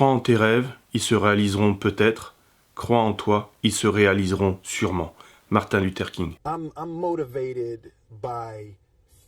Crois en tes rêves, ils se réaliseront peut-être. Crois en toi, ils se réaliseront sûrement. Martin Luther King. I'm motivated by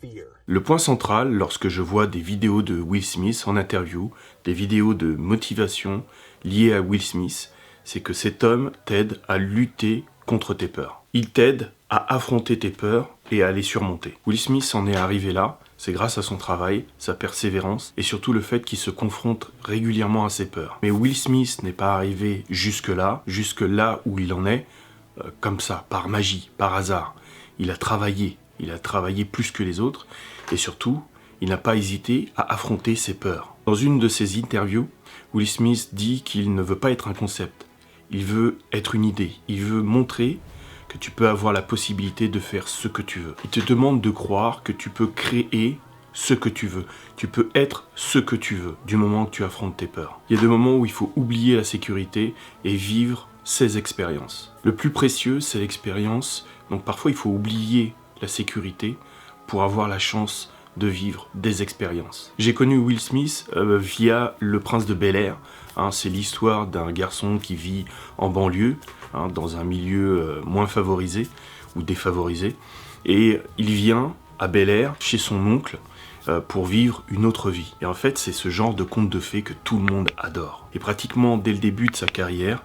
fear. Le point central, lorsque je vois des vidéos de Will Smith en interview, des vidéos de motivation liées à Will Smith, c'est que cet homme t'aide à lutter contre tes peurs. Il t'aide à affronter tes peurs et à les surmonter. Will Smith en est arrivé là, c'est grâce à son travail, sa persévérance et surtout le fait qu'il se confronte régulièrement à ses peurs. Mais Will Smith n'est pas arrivé jusque là où il en est, comme ça, par magie, par hasard. Il a travaillé plus que les autres et surtout, il n'a pas hésité à affronter ses peurs. Dans une de ses interviews, Will Smith dit qu'il ne veut pas être un concept, il veut être une idée, il veut montrer que tu peux avoir la possibilité de faire ce que tu veux. Il te demande de croire que tu peux créer ce que tu veux. Tu peux être ce que tu veux du moment que tu affrontes tes peurs. Il y a des moments où il faut oublier la sécurité et vivre ces expériences. Le plus précieux, c'est l'expérience. Donc parfois, il faut oublier la sécurité pour avoir la chance de vivre des expériences. J'ai connu Will Smith via Le Prince de Bel-Air. C'est l'histoire d'un garçon qui vit en banlieue, dans un milieu moins favorisé ou défavorisé. Et il vient à Bel-Air, chez son oncle, pour vivre une autre vie. Et en fait, c'est ce genre de conte de fées que tout le monde adore. Et pratiquement dès le début de sa carrière,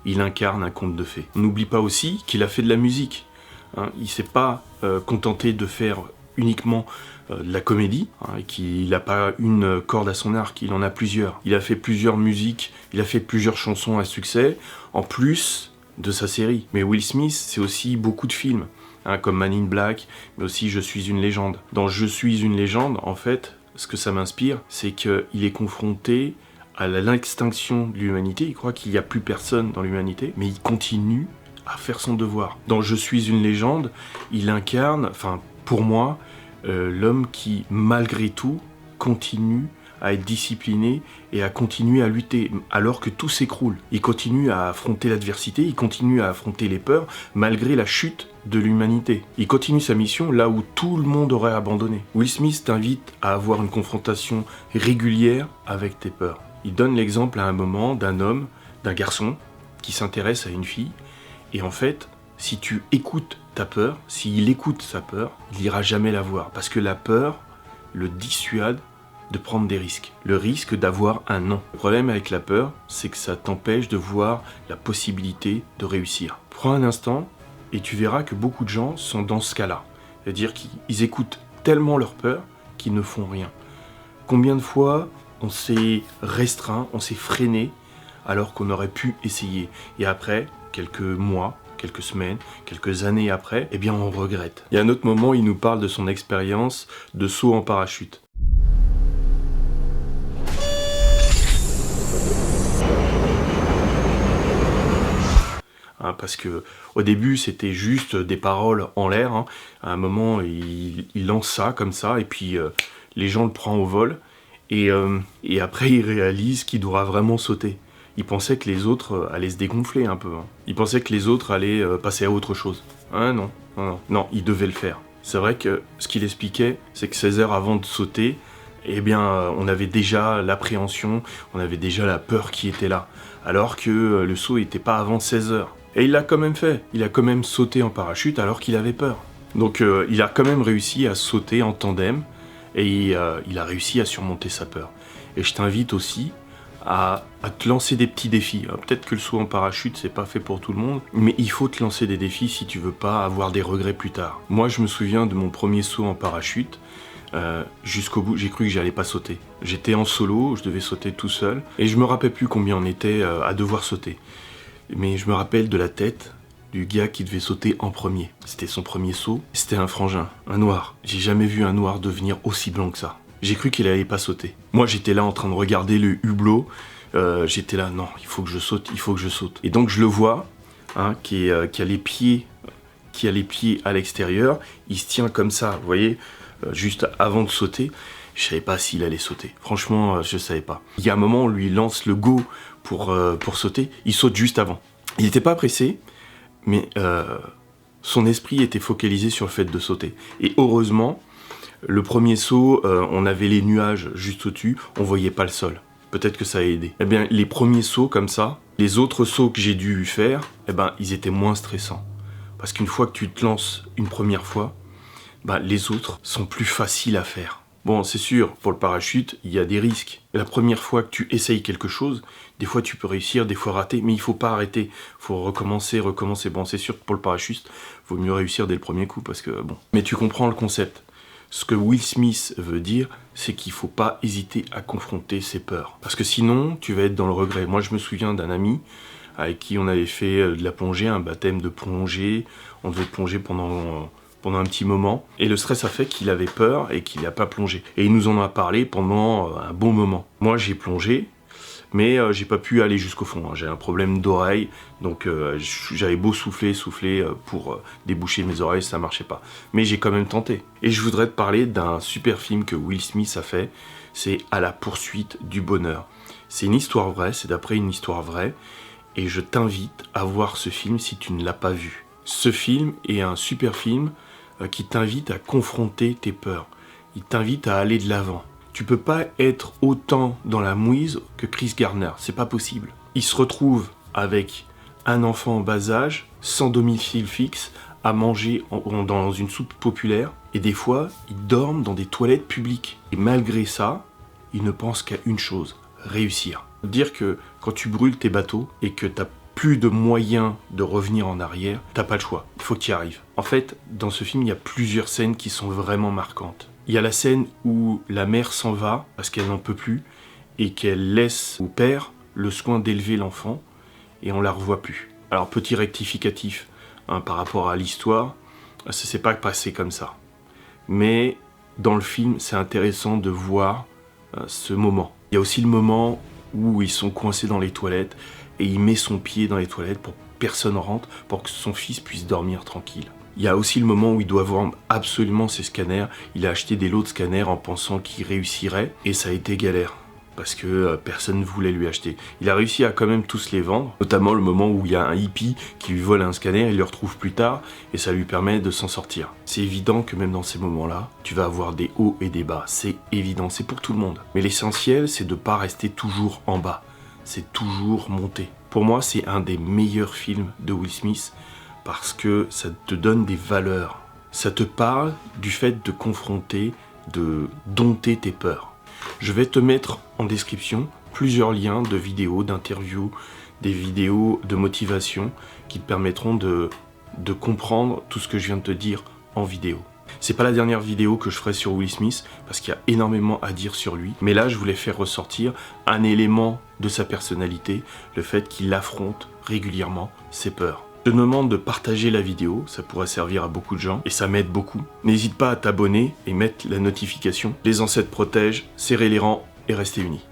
il incarne un conte de fées. On n'oublie pas aussi qu'il a fait de la musique. Il ne s'est pas contenté de faire uniquement de la comédie, et qu'il n'a pas une corde à son arc, il en a plusieurs. Il a fait plusieurs musiques, il a fait plusieurs chansons à succès, en plus de sa série. Mais Will Smith, c'est aussi beaucoup de films, comme Man in Black, mais aussi Je suis une légende. Dans Je suis une légende, en fait, ce que ça m'inspire, c'est qu'il est confronté à l'extinction de l'humanité, il croit qu'il n'y a plus personne dans l'humanité, mais il continue à faire son devoir. Dans Je suis une légende, il incarne, pour moi, l'homme qui, malgré tout, continue à être discipliné et à continuer à lutter, alors que tout s'écroule. Il continue à affronter l'adversité, il continue à affronter les peurs, malgré la chute de l'humanité. Il continue sa mission là où tout le monde aurait abandonné. Will Smith t'invite à avoir une confrontation régulière avec tes peurs. Il donne l'exemple à un moment d'un homme, d'un garçon, qui s'intéresse à une fille, et en fait, si tu écoutes ta peur, s'il écoute sa peur, il n'ira jamais la voir. Parce que la peur le dissuade de prendre des risques. Le risque d'avoir un non. Le problème avec la peur, c'est que ça t'empêche de voir la possibilité de réussir. Prends un instant et tu verras que beaucoup de gens sont dans ce cas-là. C'est-à-dire qu'ils écoutent tellement leur peur qu'ils ne font rien. Combien de fois on s'est restreint, on s'est freiné alors qu'on aurait pu essayer. Et après, quelques mois, quelques semaines, quelques années après, eh bien on regrette. Il y a un autre moment, il nous parle de son expérience de saut en parachute. Parce que au début c'était juste des paroles en l'air. À un moment il lance ça comme ça et puis les gens le prennent au vol et après il réalise qu'il doit vraiment sauter. Il pensait que les autres allaient se dégonfler un peu. Il pensait que les autres allaient passer à autre chose. Non, il devait le faire. C'est vrai que ce qu'il expliquait, c'est que 16 heures avant de sauter, eh bien, on avait déjà l'appréhension, on avait déjà la peur qui était là. Alors que le saut n'était pas avant 16 heures. Et il l'a quand même fait. Il a quand même sauté en parachute alors qu'il avait peur. Donc il a quand même réussi à sauter en tandem et il a réussi à surmonter sa peur. Et je t'invite aussi à te lancer des petits défis. Peut-être que le saut en parachute, c'est pas fait pour tout le monde, mais il faut te lancer des défis si tu veux pas avoir des regrets plus tard. Moi, je me souviens de mon premier saut en parachute. Jusqu'au bout, j'ai cru que j'allais pas sauter. J'étais en solo, je devais sauter tout seul, et je me rappelle plus combien on était à devoir sauter. Mais je me rappelle de la tête du gars qui devait sauter en premier. C'était son premier saut, c'était un frangin, un noir. J'ai jamais vu un noir devenir aussi blanc que ça. J'ai cru qu'il allait pas sauter. Moi, j'étais là en train de regarder le hublot. J'étais là, non, il faut que je saute. Et donc, je le vois, qui a les pieds à l'extérieur. Il se tient comme ça, vous voyez, juste avant de sauter. Je savais pas s'il allait sauter. Franchement, je savais pas. Il y a un moment, on lui lance le go pour sauter. Il saute juste avant. Il n'était pas pressé, mais son esprit était focalisé sur le fait de sauter. Et heureusement, le premier saut, on avait les nuages juste au-dessus, on voyait pas le sol. peut-être que ça a aidé. Eh bien, les premiers sauts comme ça, les autres sauts que j'ai dû faire, eh ben, ils étaient moins stressants. Parce qu'une fois que tu te lances une première fois, bah, les autres sont plus faciles à faire. Bon, c'est sûr, pour le parachute, il y a des risques. Et la première fois que tu essayes quelque chose, des fois tu peux réussir, des fois rater, mais il faut pas arrêter. Il faut recommencer. Bon, c'est sûr que pour le parachute, il vaut mieux réussir dès le premier coup, parce que bon. Mais tu comprends le concept. Ce que Will Smith veut dire, c'est qu'il faut pas hésiter à confronter ses peurs. Parce que sinon, tu vas être dans le regret. Moi, je me souviens d'un ami avec qui on avait fait de la plongée, un baptême de plongée. On devait plonger pendant un petit moment. Et le stress a fait qu'il avait peur et qu'il n'a pas plongé. Et il nous en a parlé pendant un bon moment. Moi, j'ai plongé, mais j'ai pas pu aller jusqu'au fond. J'ai un problème d'oreille, donc j'avais beau souffler pour déboucher mes oreilles, ça marchait pas. Mais j'ai quand même tenté. Et je voudrais te parler d'un super film que Will Smith a fait, c'est À la poursuite du bonheur. C'est une histoire vraie, c'est d'après une histoire vraie, et je t'invite à voir ce film si tu ne l'as pas vu. Ce film est un super film qui t'invite à confronter tes peurs. Il t'invite à aller de l'avant. Tu peux pas être autant dans la mouise que Chris Gardner, c'est pas possible. Il se retrouve avec un enfant en bas âge, sans domicile fixe, à manger dans une soupe populaire, et des fois, ils dorment dans des toilettes publiques. Et malgré ça, il ne pense qu'à une chose, réussir. Dire que quand tu brûles tes bateaux et que t'as plus de moyens de revenir en arrière, t'as pas le choix, il faut que tu y arrives. En fait, dans ce film, il y a plusieurs scènes qui sont vraiment marquantes. Il y a la scène où la mère s'en va parce qu'elle n'en peut plus et qu'elle laisse au père le soin d'élever l'enfant et on la revoit plus. Alors petit rectificatif par rapport à l'histoire, ça s'est pas passé comme ça. Mais dans le film, c'est intéressant de voir ce moment. Il y a aussi le moment où ils sont coincés dans les toilettes et il met son pied dans les toilettes pour que personne rentre, pour que son fils puisse dormir tranquille. Il y a aussi le moment où il doit vendre absolument ses scanners. Il a acheté des lots de scanners en pensant qu'il réussirait et ça a été galère parce que personne ne voulait lui acheter. Il a réussi à quand même tous les vendre, notamment le moment où il y a un hippie qui lui vole un scanner, il le retrouve plus tard et ça lui permet de s'en sortir. C'est évident que même dans ces moments-là, tu vas avoir des hauts et des bas. C'est évident, c'est pour tout le monde. Mais l'essentiel, c'est de ne pas rester toujours en bas. C'est toujours monter. Pour moi, c'est un des meilleurs films de Will Smith parce que ça te donne des valeurs. Ça te parle du fait de confronter, de dompter tes peurs. Je vais te mettre en description plusieurs liens de vidéos, d'interviews, des vidéos de motivation qui te permettront de comprendre tout ce que je viens de te dire en vidéo. C'est pas la dernière vidéo que je ferai sur Will Smith parce qu'il y a énormément à dire sur lui. Mais là, je voulais faire ressortir un élément de sa personnalité, le fait qu'il affronte régulièrement ses peurs. Je te demande de partager la vidéo, ça pourrait servir à beaucoup de gens et ça m'aide beaucoup. N'hésite pas à t'abonner et mettre la notification. Les ancêtres protègent, serrez les rangs et restez unis.